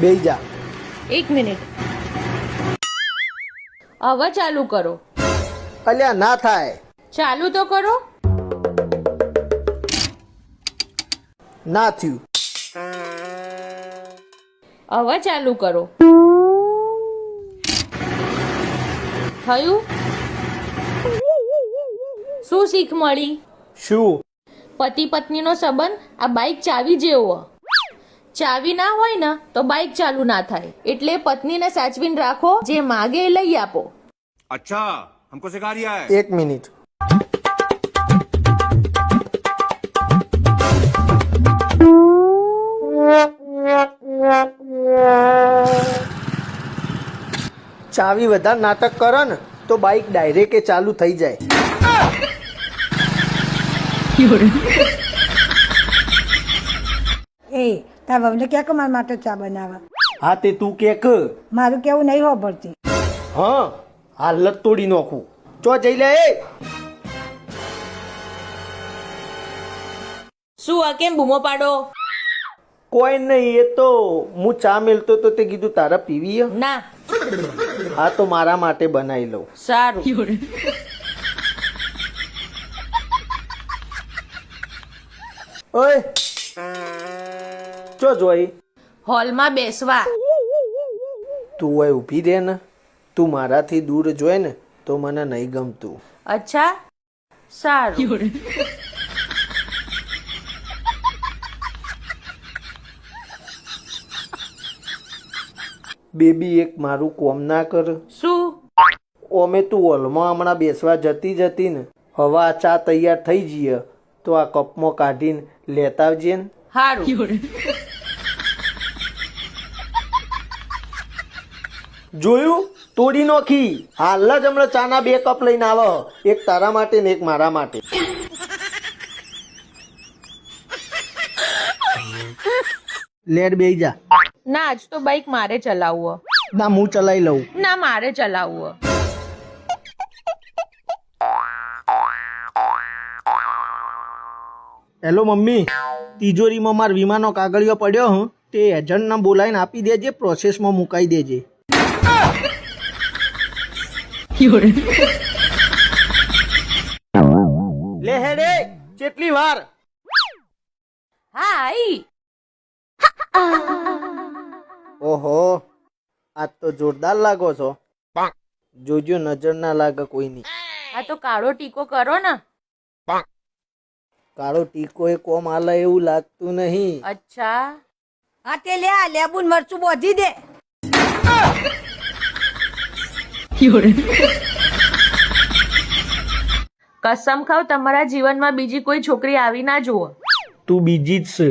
બેહી જા. 1 મિનિટ. હવે ચાલુ કરો. અલ્યા ના થાય. ચાલુ તો કરો. ના થયું. હવે ચાલુ કરો. થયું? શું શીખ મળી? શું? પતિ પત્નીનો સંબંધ આ બાઇક ચાવી જેવો. ચાવી ના હોય ને તો બાઇક ચાલુ ના થાય. એટલે પત્નીને સાચવીને રાખો, જે માગે એ લઈ આપો. अच्छा हमको सिखा रिया है. 1 મિનિટ. ચાવી વધારે નાટક કરો ને તો બાઇક ડાયરેક્ટ ચાલુ થઈ જાય. એ તાર વહુને ક્યાં કે મારા માટે ચા બનાવવા? હા તે તું કે ક. મારું કેવું નહીં હોભળતી. હા હાલત તોડી નાખું. ચો જઈ લે. એ શું આ કેમ બૂમો પાડો? કોઈ નહીં, એ તો હું ચા મેલતો તો તે કીધું તારા પીવી હે? ના. હા તો મારા માટે બનાવી લઉં. સારું. ઓય ચો જોઈ. હોલમાં બેસવા. તું ઓય ઊભી રહે ને. તું મારાથી દૂર જોઈ ને તો મને નહીં ગમતું. અચ્છા સારું. બેબી એક મારું કોમ ના કર. શું? ઓમે તું હોલમાં હમણાં બેસવા જતી ને, હવે આ ચા તૈયાર થઈ જઈએ તો આ કપમાં કાઢીને લેતા આવજે ને. સારું. જોયું? તોડી નોખી. હાલ જ હમણાં ચાના 2 કપ લઈને આવો, એક તારા માટે ને એક મારા માટે. લેટ બેહી જા. ના આજ તો બાઇક મારે ચલાવવું. ના હું ચલાવી લઉં. ના મારે ચલાવવું. હેલો મમ્મી, તિજોરીમાં માર વીમાનો કાગળિયો પડ્યો હું, તે એજન્ટને બોલાવીને આપી દેજે, પ્રોસેસમાં મુકાઈ દેજે. લે હેડે, કેટલી વાર? હા આઈ. ઓહો, આજ તો જોરદાર લાગો છો. જોજો નજર ના લાગે કોઈની. આ તો કાળો ટીકો કરો ને. કાળો ટીકો એ કોમ આલે એવું લાગતું નહીં. અચ્છા. હા તે લે આ લેબુન મરચું બોધી દે. કસમ ખાવ તમારા જીવનમાં બીજી કોઈ છોકરી આવી ના જુઓ. તું બીજી જ છે.